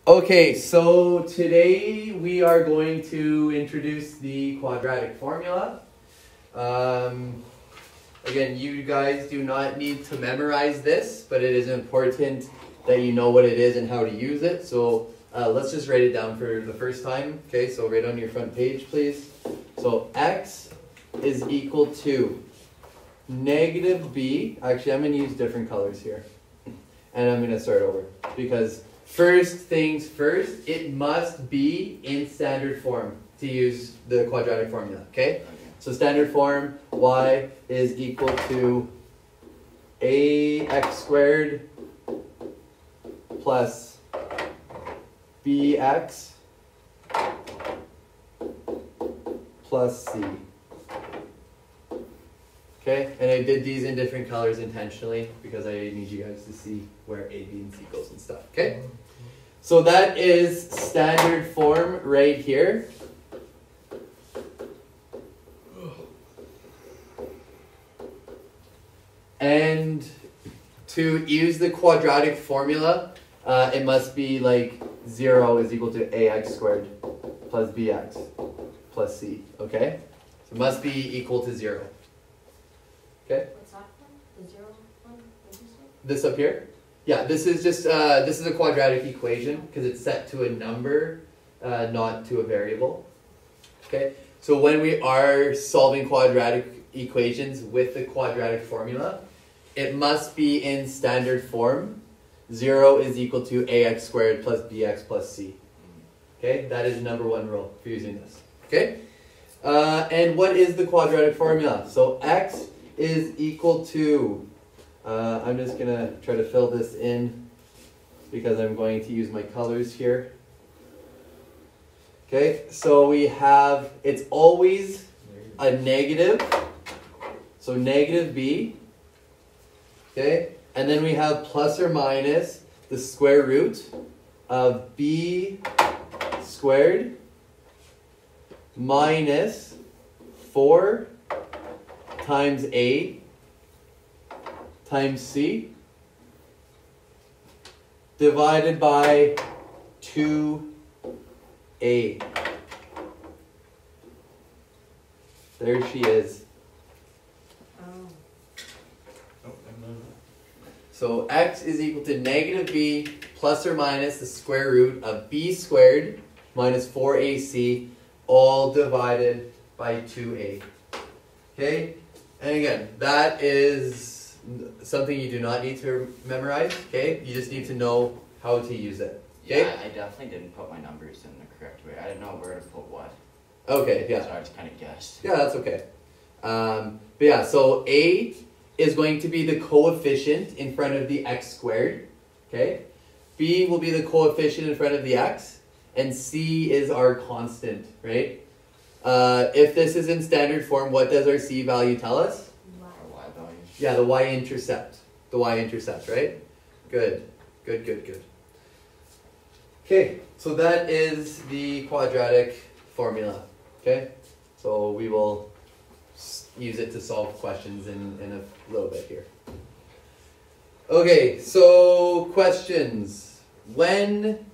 Okay, so today we are going to introduce the quadratic formula. Again, you guys do not need to memorize this, but it is important that you know what it is and how to use it. So let's just write it down for the first time. Okay, so right on your front page, please. So x is equal to negative b. Actually, I'm going to use different colors here. And I'm going to start over because first things first, it must be in standard form to use the quadratic formula, okay? So standard form, y is equal to ax squared plus bx plus c. Okay, and I did these in different colors intentionally because I need you guys to see where A, B, and C goes and stuff, okay? So that is standard form right here. And to use the quadratic formula, it must be like 0 is equal to ax squared plus bx plus c, okay? So it must be equal to 0. Okay? What's that one? The 0 one? What did you say? This up here? Yeah, this is just, this is a quadratic equation because it's set to a number, not to a variable. Okay? So when we are solving quadratic equations with the quadratic formula, it must be in standard form. 0 is equal to ax squared plus bx plus c. Okay? That is number one rule for using this. Okay? And what is the quadratic formula? So x is equal to, I'm just going to try to fill this in because I'm going to use my colors here. Okay, so we have, it's always a negative, so negative b, okay, and then we have plus or minus the square root of b squared minus 4 times a times c divided by 2a. There she is. So x is equal to negative b plus or minus the square root of b squared minus 4ac all divided by 2a. Okay? And again, that is something you do not need to memorize, okay? You just need to know how to use it. Okay? Yeah, I definitely didn't put my numbers in the correct way. I didn't know where to put what. Okay, yeah. So I just kind of guessed. Yeah, that's okay. But yeah, so a is going to be the coefficient in front of the x squared, okay? B will be the coefficient in front of the x, and c is our constant, right? If this is in standard form, what does our c value tell us? Or y value. Yeah, the y-intercept. The y-intercept, right? Good. Good, good, good. Okay, so that is the quadratic formula, okay? So we will use it to solve questions in a little bit here. Okay, so questions. When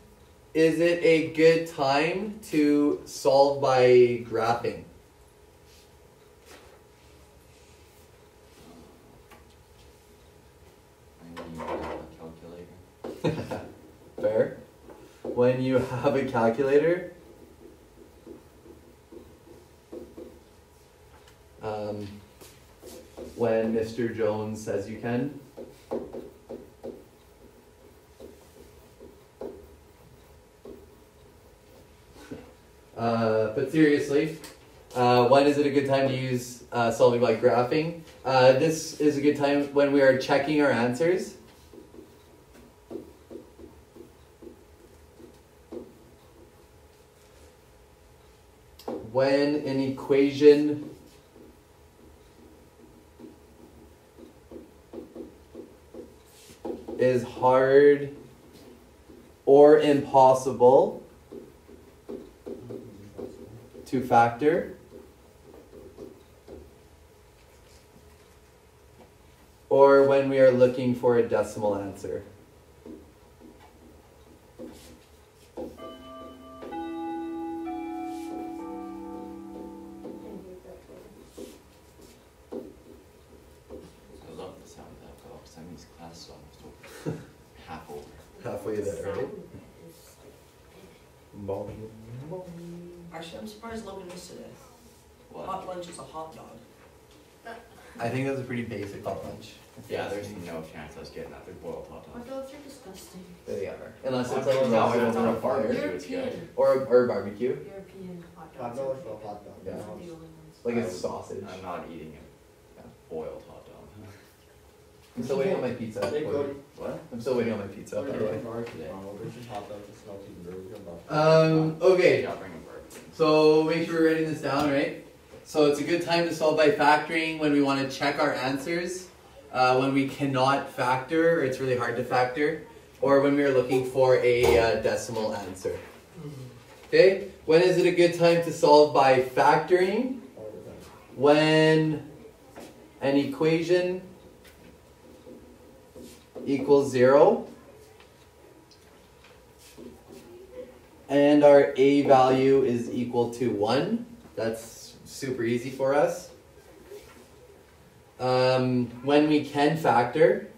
is it a good time to solve by graphing? Fair. When you have a calculator. When Mr. Jones says you can. But seriously, when is it a good time to use solving by graphing? This is a good time when we are checking our answers. When an equation is hard or impossible to factor, or when we are looking for a decimal answer. you that, right? Actually, I'm surprised Logan missed today. What? Hot lunch is a hot dog. I think that's a pretty basic hot lunch. Yeah, there's no chance I was getting that. They're boiled hot Hot dogs. dogs are disgusting. They are. Unless it's Hot like dogs roasted are over a not fire. barbecue. European. Or barbecue. European hot Hot dogs. dog for a hot dog. Yeah. Those are the only ones. Like a sausage. I'm not eating a boiled hot dog. I'm still waiting on my pizza. Hey, Cody. What? I'm still waiting on my pizza, by the way. Okay. Okay. Yeah, bring a barbecue. So make sure we're writing this down, right? So it's a good time to solve by factoring when we want to check our answers, when we cannot factor, or it's really hard to factor, or when we're looking for a decimal answer. Okay? When is it a good time to solve by factoring? When an equation equals 0 and our a value is equal to 1. That's super easy for us. When we can factor,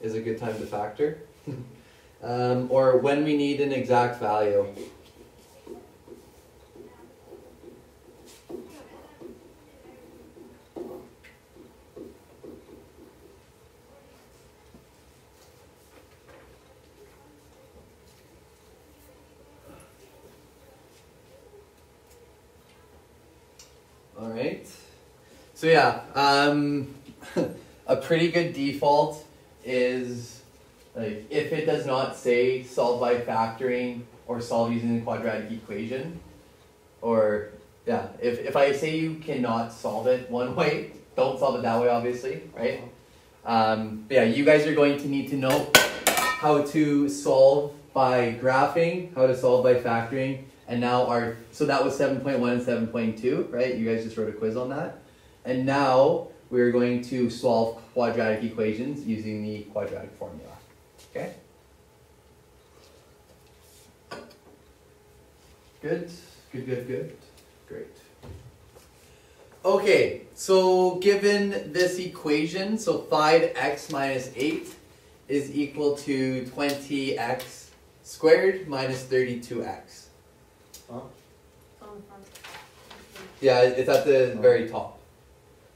is a good time to factor. Or when we need an exact value. All right. So yeah, a pretty good default is like if it does not say solve by factoring or solve using the quadratic equation, or yeah, if I say you cannot solve it one way, don't solve it that way, obviously, right? But yeah, you guys are going to need to know how to solve by graphing, how to solve by factoring, and now so that was 7.1 and 7.2, right? You guys just wrote a quiz on that. And now we're going to solve quadratic equations using the quadratic formula, okay? Good, good, good, good, great. Okay, so given this equation, so 5x minus 8 is equal to 20x squared minus 32x. Huh? On the front. Yeah, it's at the very top.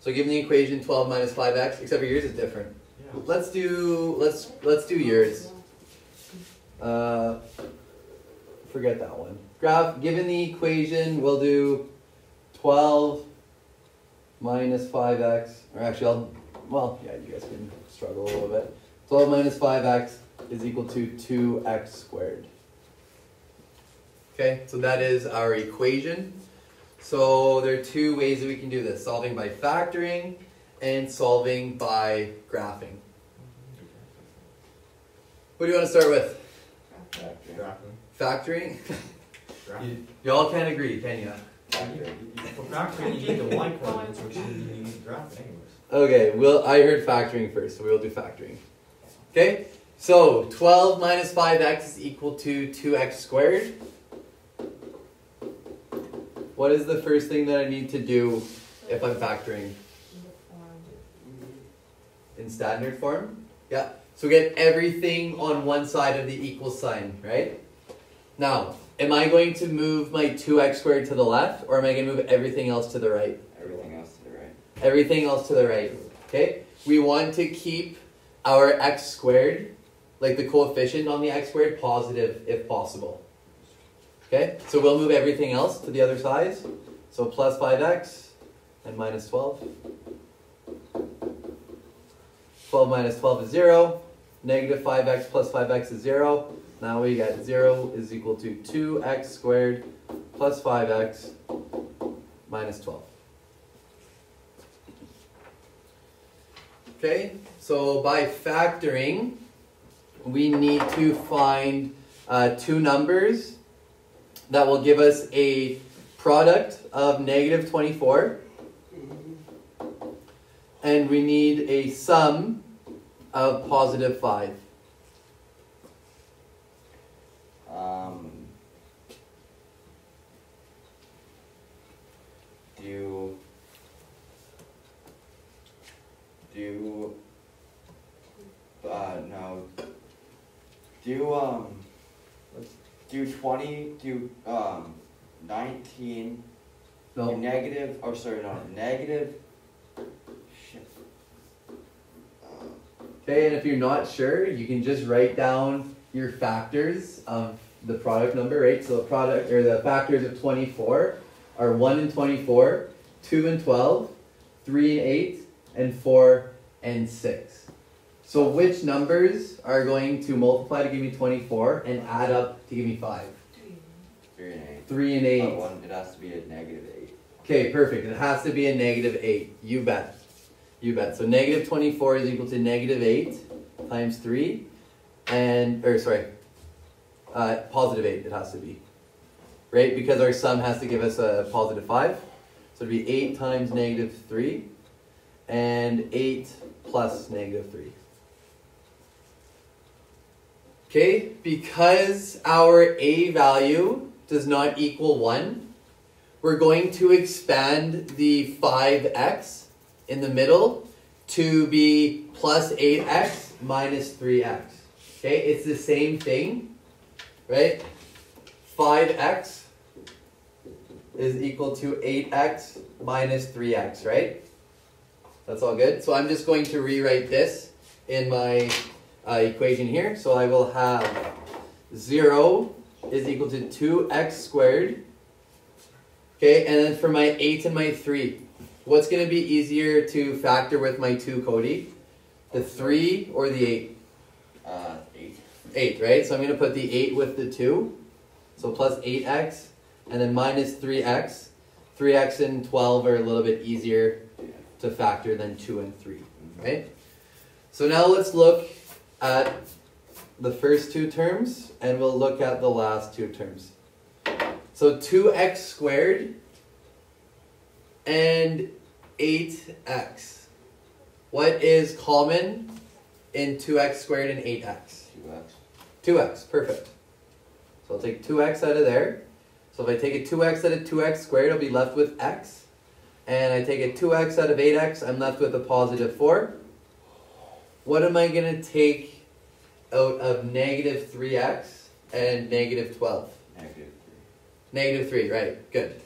So given the equation 12 minus 5x, except for yours is different. Yeah. Let's do yours. Forget that one. Given the equation, we'll do 12 minus 5x, or actually yeah, you guys can struggle a little bit. 12 minus 5x is equal to 2x squared. Okay, so that is our equation. So there are two ways that we can do this: solving by factoring and solving by graphing. What do you want to start with? Factoring? Y'all can't agree, can you? For factoring, you need the y coordinates, which you need graph anyways. Okay, I heard factoring first, so we'll do factoring. Okay, so 12 minus 5x is equal to 2x squared. What is the first thing that I need to do if I'm factoring? In standard form? Yeah. So get everything on one side of the equal sign, right? Now, am I going to move my 2x squared to the left, or am I going to move everything else to the right? Everything else to the right. Everything else to the right, okay? We want to keep our x squared, like the coefficient on the x squared, positive if possible. Okay, so we'll move everything else to the other side. So plus 5x and minus 12. 12 minus 12 is 0. Negative 5x plus 5x is 0. Now we got 0 is equal to 2x squared plus 5x minus 12. Okay, so by factoring, we need to find two numbers that will give us a product of negative 24. And we need a sum of positive 5. Do Do 20, do 19, No. negative, oh sorry, no, negative, shit. Okay, and if you're not sure, you can just write down your factors of the product number, right? So the product, or the factors of 24 are 1 and 24, 2 and 12, 3 and 8, and 4 and 6. So which numbers are going to multiply to give me 24 and add up to give me 5? 3 and 8. 3 and 8. It has to be a negative 8. Okay, perfect. It has to be a negative 8. You bet. You bet. So negative 24 is equal to negative 8 times 3. Positive 8 it has to be. Right? Because our sum has to give us a positive 5. So it'd be 8 times negative 3. And 8 plus negative 3. Okay, because our a value does not equal 1, we're going to expand the 5x in the middle to be plus 8x minus 3x. Okay, it's the same thing, right? 5x is equal to 8x minus 3x, right? That's all good. So I'm just going to rewrite this in my equation here. So I will have 0 is equal to 2x squared. Okay, and then for my 8 and my 3, what's going to be easier to factor with my 2, Cody? The 3 or the 8? 8. 8, right? So I'm going to put the 8 with the 2. So plus 8x, and then minus 3x. 3x and 12 are a little bit easier to factor than 2 and 3, right? So now let's look at the first 2 terms, and we'll look at the last 2 terms. So 2x squared and 8x. What is common in 2x squared and 8x? 2x. 2x, perfect. So I'll take 2x out of there. So if I take a 2x out of 2x squared, I'll be left with x. And I take a 2x out of 8x, I'm left with a positive 4. What am I going to take out of negative 3x and negative 12? Negative 3. Negative 3, right, good.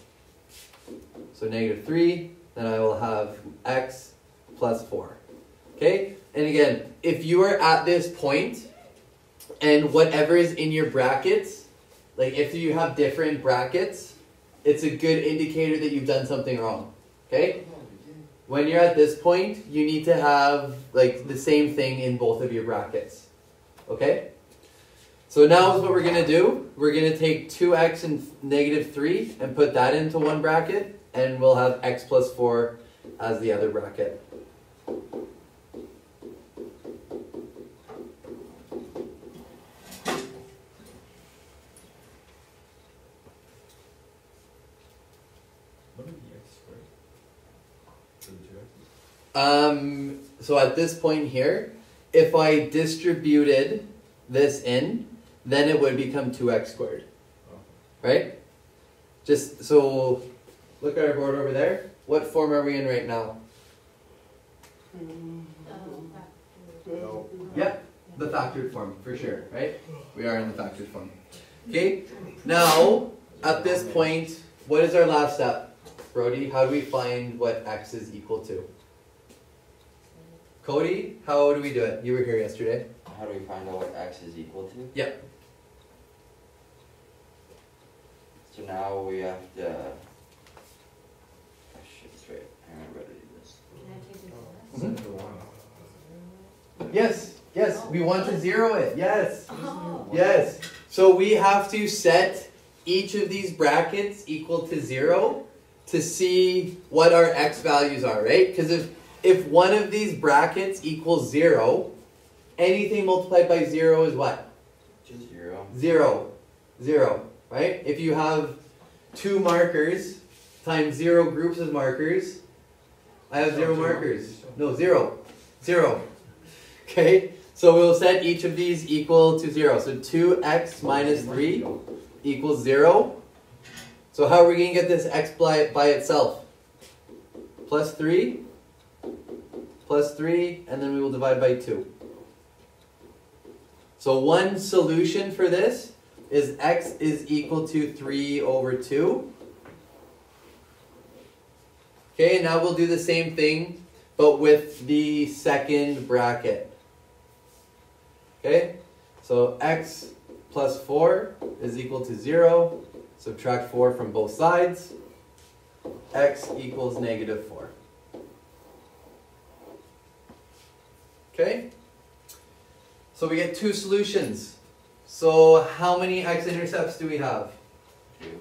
So negative 3, then I will have x plus 4. Okay, and again, if you are at this point, and whatever is in your brackets, like if you have different brackets, it's a good indicator that you've done something wrong. Okay? When you're at this point, you need to have like the same thing in both of your brackets. Okay? So now is what we're going to do. We're going to take 2x and negative 3 and put that into one bracket, and we'll have x plus 4 as the other bracket. What is the x squared? For the 2x's? So at this point here, if I distributed this in, then it would become 2x squared. Right? Just so, look at our board over there. What form are we in right now? Yep, the factored form, for sure, right? We are in the factored form. Okay, now, at this point, what is our last step? Brody, how do we find what x is equal to? Cody, how do we do it? You were here yesterday. How do we find out what x is equal to? Yep. So now we have to... Oh shit, that's right. I remember how to do this. Can I take it Set to 1. Yes, we want to zero it. Yes, Oh. yes. So we have to set each of these brackets equal to 0 to see what our x values are, right? Because if one of these brackets equals 0, anything multiplied by 0 is what? Just 0. 0. 0, right? If you have 2 markers times 0 groups of markers, I have 0 markers. No, 0. 0. Okay? So we'll set each of these equal to 0. So 2x minus 3 equals 0. So how are we going to get this x by itself? Plus 3, and then we will divide by 2. So one solution for this is x is equal to 3 over 2. Okay, now we'll do the same thing, but with the second bracket. Okay, so x plus 4 is equal to 0. Subtract 4 from both sides. X equals negative 4. Okay, so we get two solutions. So how many x-intercepts do we have? 2.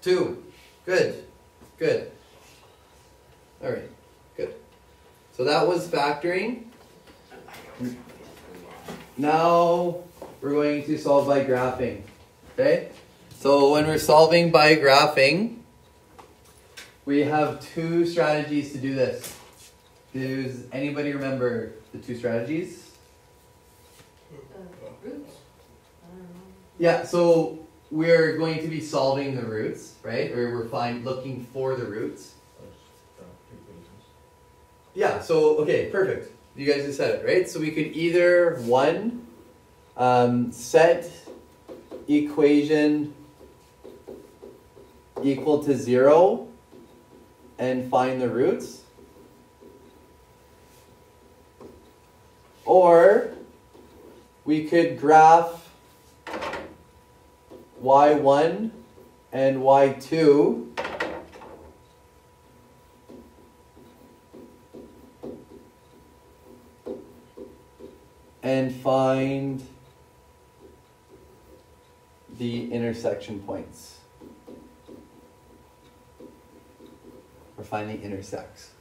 2. Good. Good. All right. Good. So that was factoring. Now we're going to solve by graphing. Okay? So when we're solving by graphing, we have two strategies to do this. Does anybody remember the two strategies? The roots? I don't know. Yeah, so we're going to be solving the roots, right? Or we're looking for the roots. Yeah, so, okay, perfect. You guys just said it, right? So we could either, one, set equation equal to 0 and find the roots. Or we could graph y1 and y2 and find the intersection points. Or find the intersects.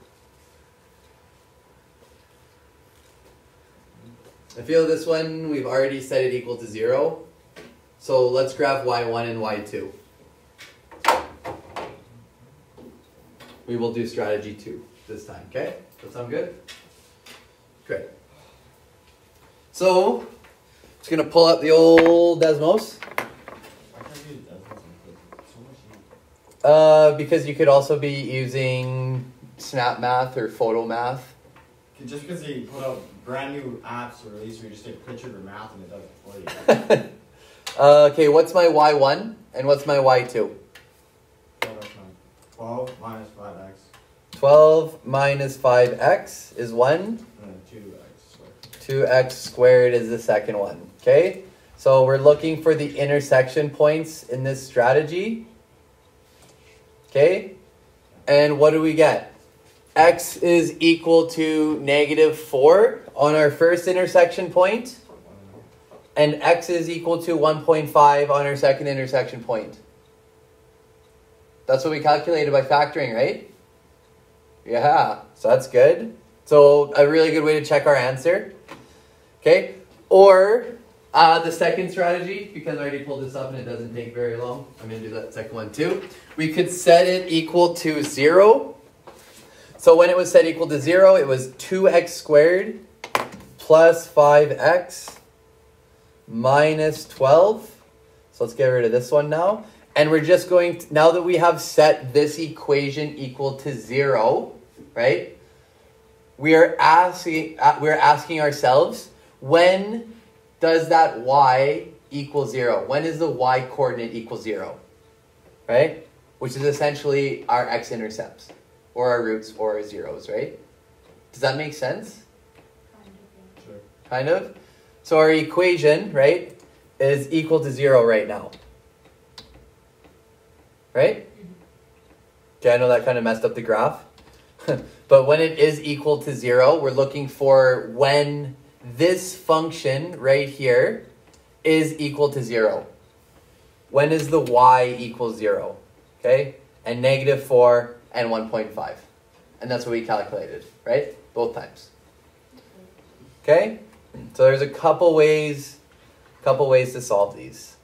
I feel this one, we've already set it equal to 0. So let's graph y1 and y2. We will do strategy 2 this time, okay? That sound good? Great. So, just going to pull up the old Desmos. Why can't we use Desmos? It's so much easier. Because you could also be using Snap Math or Photo Math. Just because they put out brand new apps or release where you just take a picture of your math and it does it for you. Okay, what's my y1 and what's my y2? 12 minus 5x 12 minus 5x is 1. and then 2x squared. 2x squared is the second one. Okay, so we're looking for the intersection points in this strategy. Okay, and what do we get? X is equal to negative 4 on our first intersection point, and x is equal to 1.5 on our second intersection point. That's what we calculated by factoring, right? Yeah, so that's good. So a really good way to check our answer. Okay, or the second strategy, because I already pulled this up and it doesn't take very long. I'm going to do that second one too. We could set it equal to 0. So when it was set equal to 0, it was 2x squared plus 5x minus 12. So let's get rid of this one now. And we're just going to, now that we have set this equation equal to 0, right? We're asking ourselves, when does that y equal 0? When is the y coordinate equal 0? Right? Which is essentially our x-intercepts, or our roots, or our zeros, right? Does that make sense? Sure. Kind of. So our equation, right, is equal to 0 right now. Right? Okay, I know that kind of messed up the graph. But when it is equal to 0, we're looking for when this function right here is equal to 0. When is the y equals 0? Okay? And negative 4 and 1.5. And that's what we calculated, right? Both times. Okay? So there's a couple ways to solve these.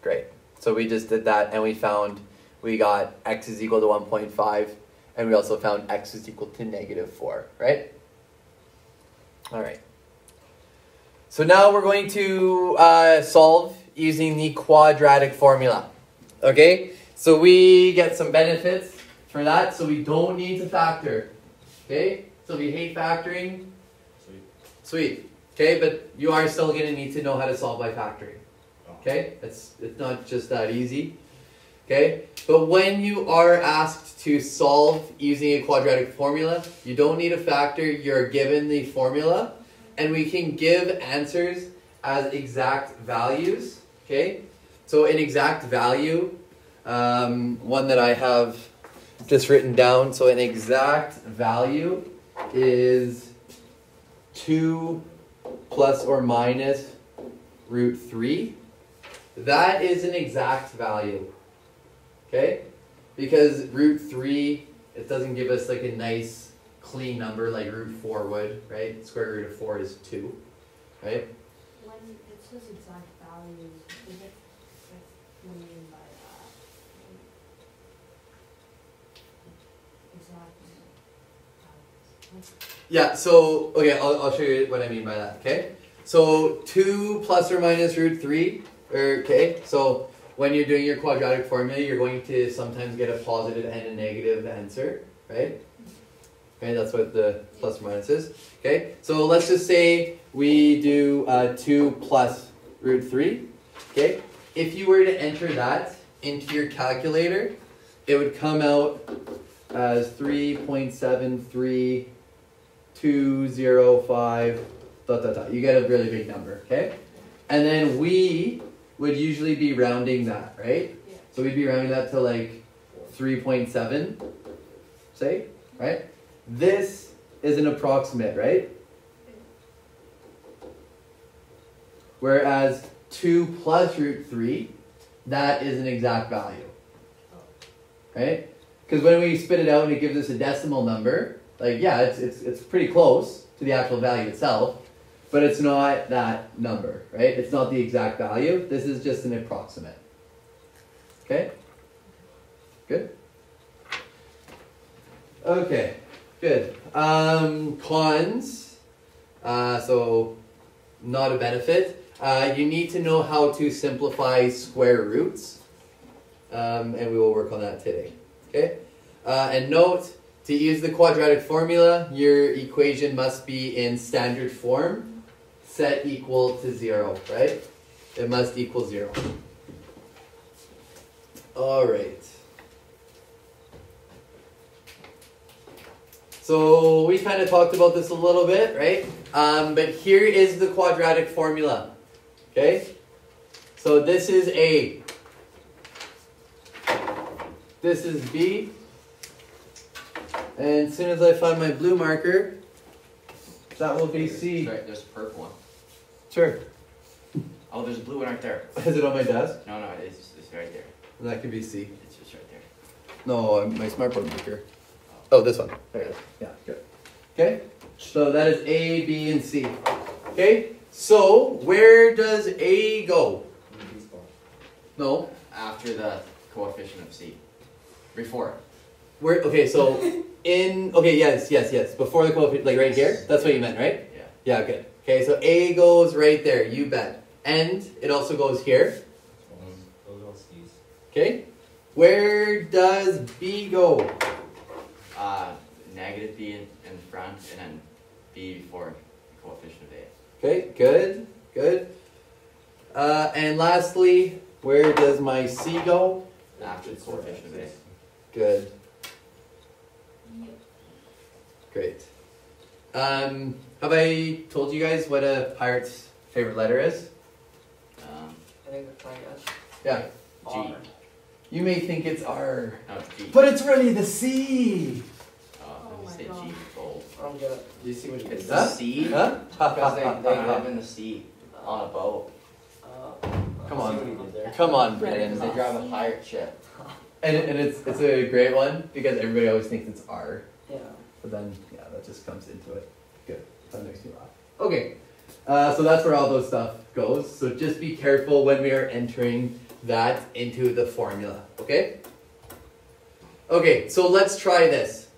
Great. So we just did that and we got x is equal to 1.5 and we also found x is equal to negative 4, right? All right. So now we're going to solve using the quadratic formula. Okay? So we get some benefits for that, so we don't need to factor. Okay? So we hate factoring. Sweet. Sweet. Okay, but you are still going to need to know how to solve by factoring. Okay, it's not just that easy. Okay, but when you are asked to solve using a quadratic formula, you don't need a factor. You're given the formula, and we can give answers as exact values. Okay, so an exact value, one that I have just written down. So an exact value is 2 plus or minus root 3. That is an exact value. Okay? Because root 3, it doesn't give us like a nice clean number like root 4 would, right? Square root of 4 is 2, right? When it says exact values, is it what do you mean by that? Exact values. Yeah, so, okay, I'll show you what I mean by that, okay? So 2 plus or minus root 3, okay, so when you're doing your quadratic formula, you're going to sometimes get a positive and a negative answer, right? Okay, that's what the plus or minus is. Okay, so let's just say we do 2 plus root 3. Okay, if you were to enter that into your calculator, it would come out as 3.73205 ... You get a really big number, okay? And then we would usually be rounding that, right? Yeah. So we'd be rounding that to like 3.7, say, right? This is an approximate, right? Whereas 2 plus root 3, that is an exact value, right? Because when we spit it out and it gives us a decimal number, like, yeah, it's pretty close to the actual value itself, but it's not that number, right? It's not the exact value. This is just an approximate. Okay? Good? Okay, good. Cons, so not a benefit. You need to know how to simplify square roots, and we will work on that today. Okay? And note, to use the quadratic formula, your equation must be in standard form, set equal to 0, right? It must equal 0. All right. So we kind of talked about this a little bit, right? But here is the quadratic formula. Okay? So this is A. This is B. And as soon as I find my blue marker, that will be C. Sorry, there's a purple one. Sure. Oh, there's a blue one right there. Is it on my desk? No, it's right there. That could be C. It's just right there. No, my smartboard marker. Oh, this one. There it is. Yeah, good. Okay, so that is A, B, and C. Okay, so where does A go? No. After the coefficient of C. Before. Where? Okay, so yes. Before the coefficient, like right here. That's what you meant, right? Yeah. Yeah, good. Okay, so A goes right there. You bet. And it also goes here. Okay. Where does B go? Negative B in front, and then B before the coefficient of A. Okay, good. And lastly, where does my C go? After the coefficient of A. Good. Great. Have I told you guys what a pirate's favorite letter is? Um, I think it's like us. Yeah. G. You may think it's R, No, G. but it's really the C. Let me my say God. G. Gold. I don't get it. Do you see what you It's did? the Huh? sea. Huh? Because they live in the sea on a boat. Come See on. what you did there? Come on, Because Brandon. they drive a pirate ship. And it's a great one because everybody always thinks it's R. Yeah. But then, yeah, that just comes into it. Good. That makes me laugh. Okay. So that's where all those stuff goes. So just be careful when we are entering that into the formula. Okay? Okay, so let's try this.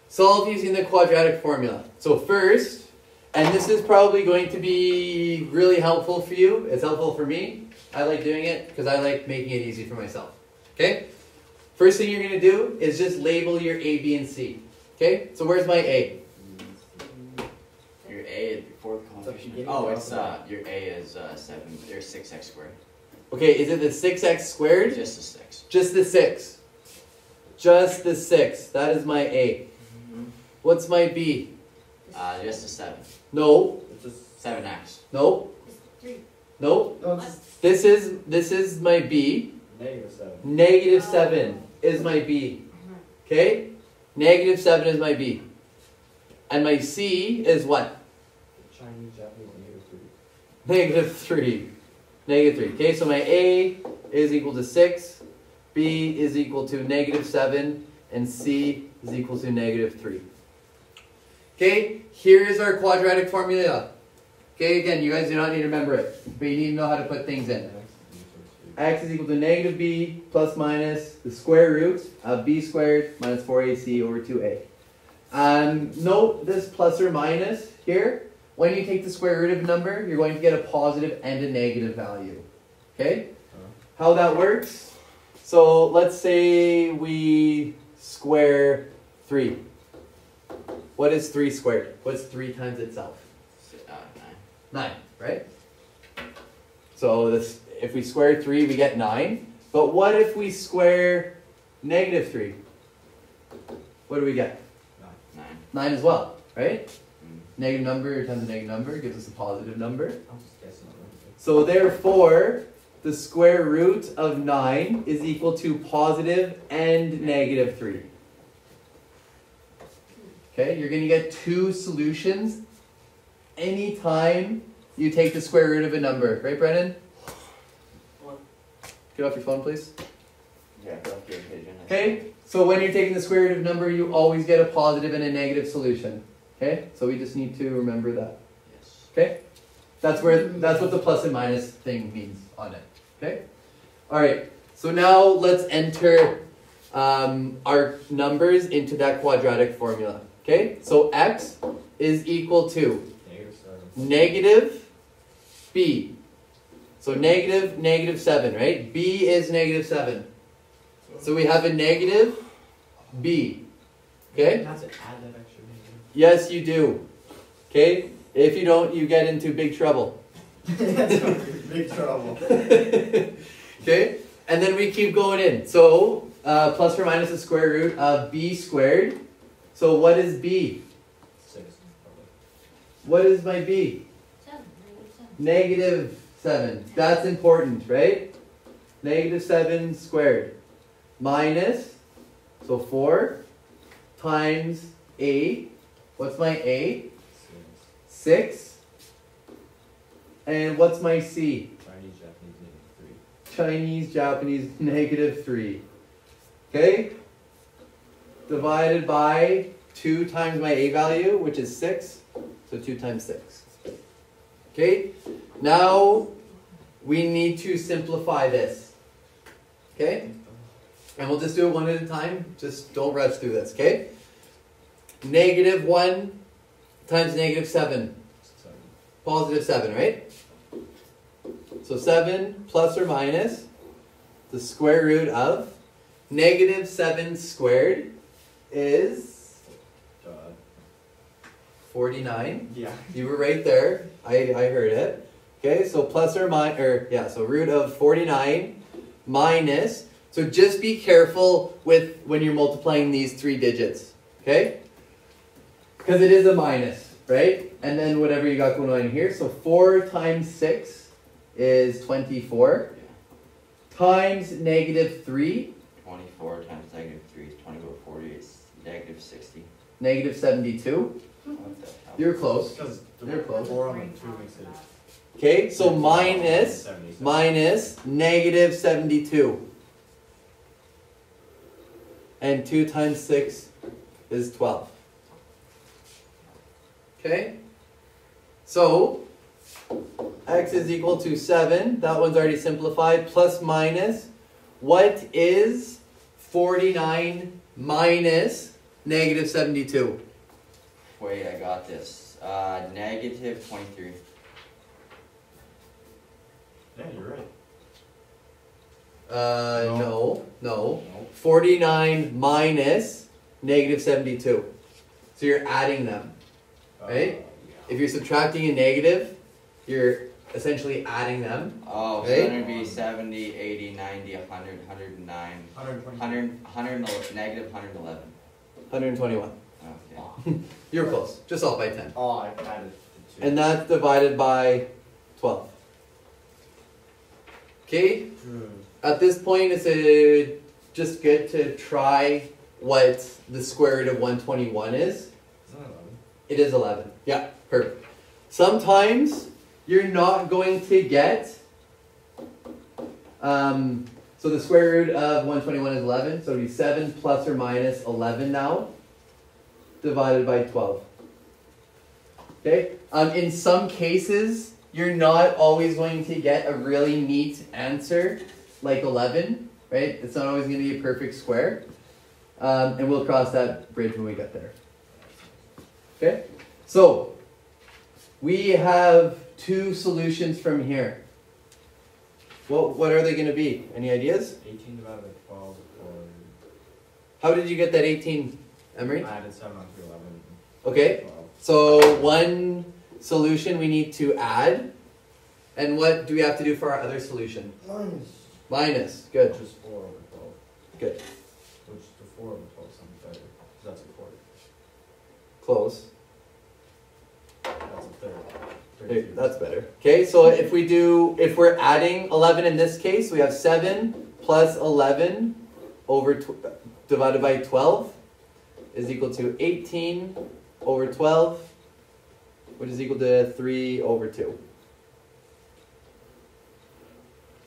Solve using the quadratic formula. So first, and this is probably going to be really helpful for you. It's helpful for me. I like doing it because I like making it easy for myself. Okay? First thing you're going to do is just label your A, B, and C. Okay? So where's my A? Your A is before confusion. Oh, it's your a is 7. There's 6x squared. Okay, is it the 6x squared? Just a 6. Just the 6. Just the 6. That is my A. What's my B? Just a 7. No. It's just 7x. No. It's 3. No. no, it's This is my B. -7. Negative 7 is my B. Okay? Negative 7 is my B. And my C is what? Chinese, Japanese, -3. Negative 3. Negative 3. Okay, so my A is equal to 6. B is equal to negative 7. And C is equal to negative 3. Okay, here's our quadratic formula. Okay, again, you guys do not need to remember it, but you need to know how to put things in. X is equal to negative b plus minus the square root of b squared minus 4ac over 2a. Note this plus or minus here. When you take the square root of a number, you're going to get a positive and a negative value. Okay? How that works? So let's say we square 3. What is 3 squared? What's 3 times itself? 9, right? So this, if we square 3, we get 9. But what if we square negative 3? What do we get? 9. 9 as well, right? Negative number times a negative number gives us a positive number. I'm just guessing. So therefore, the square root of 9 is equal to positive and negative 3. Okay, you're going to get 2 solutions anytime you take the square root of a number. Right, Brennan? Get off your phone, please. Yeah, go up to your pigeon. Okay, so when you're taking the square root of a number, you always get a positive and a negative solution. Okay, so we just need to remember that. Yes. Okay, that's what the plus and minus thing means on it. Okay, all right. So now let's enter our numbers into that quadratic formula. Okay, so x is equal to negative b. So negative 7, right? B is negative 7. So we have a negative b. Okay? Have to add that extra negative. Yes, you do. Okay? If you don't, you get into big trouble. Big trouble. Okay? And then we keep going in. So plus or minus the square root of b squared. So what is b? 6, probably. What is my b? 7. Negative 7. That's important, right? Negative 7 squared. Minus, so 4 times a. What's my a? 6. And what's my c? Chinese, Japanese, -3. Chinese, Japanese, -3. Okay? Divided by 2 times my a value, which is 6. So 2 times 6. Okay? Now, we need to simplify this. Okay? And we'll just do it one at a time. Just don't rush through this, okay? Negative 1 times negative 7. Positive 7, right? So 7 plus or minus the square root of negative 7 squared is 49. Yeah. You were right there. I heard it. Okay, so plus or minus, so root of 49 minus. So just be careful with when you're multiplying these 3 digits. Okay? Because it is a minus, right? And then whatever you got going on here. So 4 times 6 is 24. Times negative 3. 24 times negative 3 is 20 over 40 is negative 60. Negative 72. What the hell? You're close. Because You're close. 4 on the 2 makes it. Okay, so minus 77. minus negative 72. And 2 times 6 is 12. Okay? So, x is equal to 7. That one's already simplified. Plus minus. What is 49 minus negative 72? Wait, I got this. Negative 23. Yeah, you're right. No. 49 minus negative 72. So you're adding them. Right? If you're subtracting a negative, you're essentially adding them. Oh, so Right? then it'd be 70, 80, 90, 100, 109, 120. 100, negative 111. 121. Okay. You're close. Just off by 10. Oh, I added the 2. And that's divided by 12. Okay? At this point, it's just good to try what the square root of 121 is. Is that 11? It is 11. Yeah, perfect. Sometimes you're not going to get, so the square root of 121 is 11, so it'll be 7 plus or minus 11 now, divided by 12. Okay? In some cases, you're not always going to get a really neat answer like 11, right? It's not always going to be a perfect square. And we'll cross that bridge when we get there. Okay? So, we have two solutions from here. What are they going to be? Any ideas? 18 divided by 12 or... How did you get that 18, Emery? I added 7 onto 11. Okay. 12. So, one solution we need to add. And what do we have to do for our other solution? Minus. Good. Which is 4 over 12. Good. Which the 4 over 12 sounds better. Because that's a quarter. Close. That's a third. There, that's better. Okay, so if we're adding 11 in this case, we have 7 plus 11 over divided by 12 is equal to 18 over 12, which is equal to 3 over 2.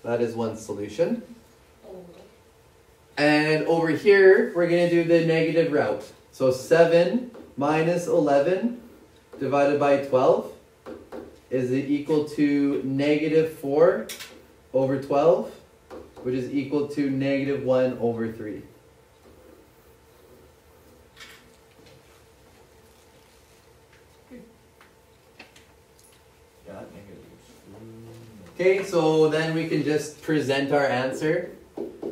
That is one solution. And over here, we're going to do the negative route. So 7 minus 11 divided by 12 is equal to negative 4 over 12, which is equal to negative 1 over 3. Yeah, that negative. Okay, so then we can just present our answer.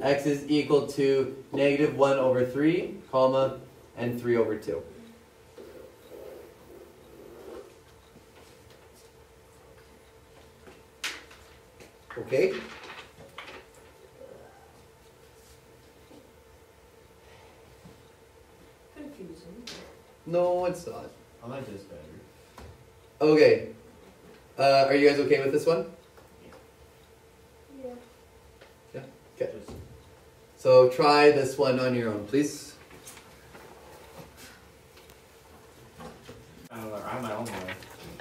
X is equal to negative 1 over 3, comma, and 3 over 2. Okay? Confusing. No, it's not. I like this better. Okay. Are you guys okay with this one? Yeah. Okay. So try this one on your own, please. I have my own way.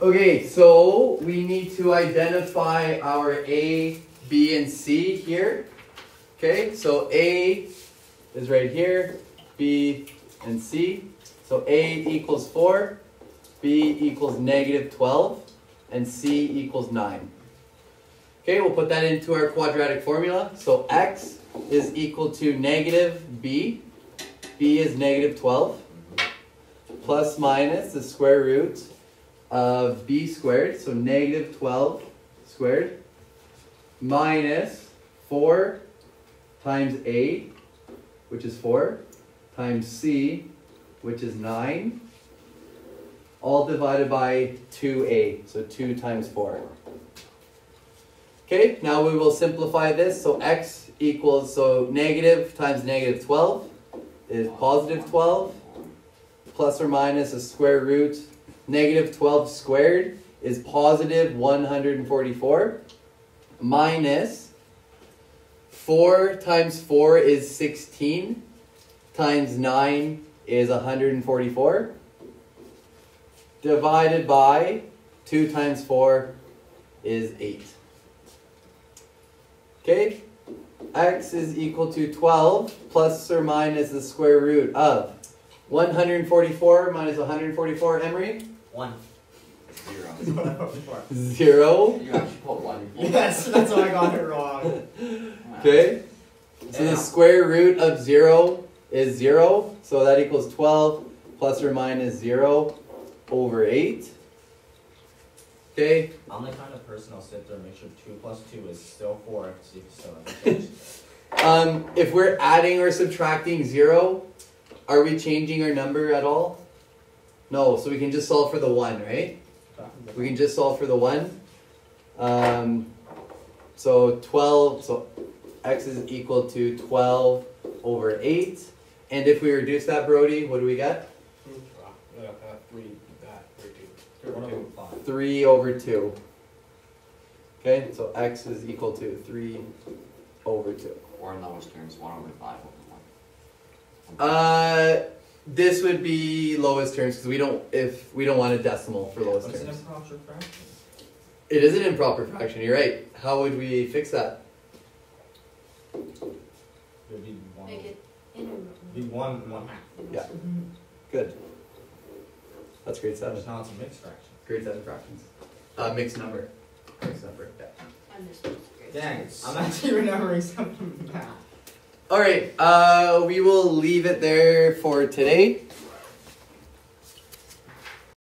Okay, so we need to identify our A, B, and C here. Okay, so A is right here, B and C. So A equals 4, B equals negative 12, and C equals 9. Okay, we'll put that into our quadratic formula. So X is equal to negative B. B is negative 12. Plus minus the square root of B squared. So negative 12 squared. Minus 4 times A, which is 4, times C, which is 9. All divided by 2A. So 2 times 4. Okay, now we will simplify this. So X equals, so negative times negative 12 is positive 12. Plus or minus a square root. Negative 12 squared is positive 144. Minus 4 times 4 is 16. Times 9 is 144. Divided by 2 times 4 is 8. Okay, X is equal to 12 plus or minus the square root of 144 minus 144, Emery? 1. 0. 0. You actually put 1. Yes, that's why I got it wrong. Okay, so the square root of 0 is 0, so that equals 12 plus or minus 0 over 8. Okay, I'm the kind of person I'll sit there and make sure 2 plus 2 is still 4. See if it's still if we're adding or subtracting 0, are we changing our number at all? No, so we can just solve for the 1, right? We can just solve for the 1. So 12, so x is equal to 12 over 8. And if we reduce that, Brody, what do we get? 3 over 2. Okay, so x is equal to 3 over 2. Or in lowest terms, 1 over 5 over 1. This would be lowest terms because we don't want a decimal for lowest What's an terms. improper fraction? It is an improper fraction. You're right. How would we fix that? It'd be one. Make it integral. Be one and 1/2. Yeah. Good. That's grade 7. Now it's a mixed fraction. Grade 7 fractions. Mixed number. Mixed number. Yeah. I missed those grades. Dang, I'm actually remembering something from math. All right. We will leave it there for today.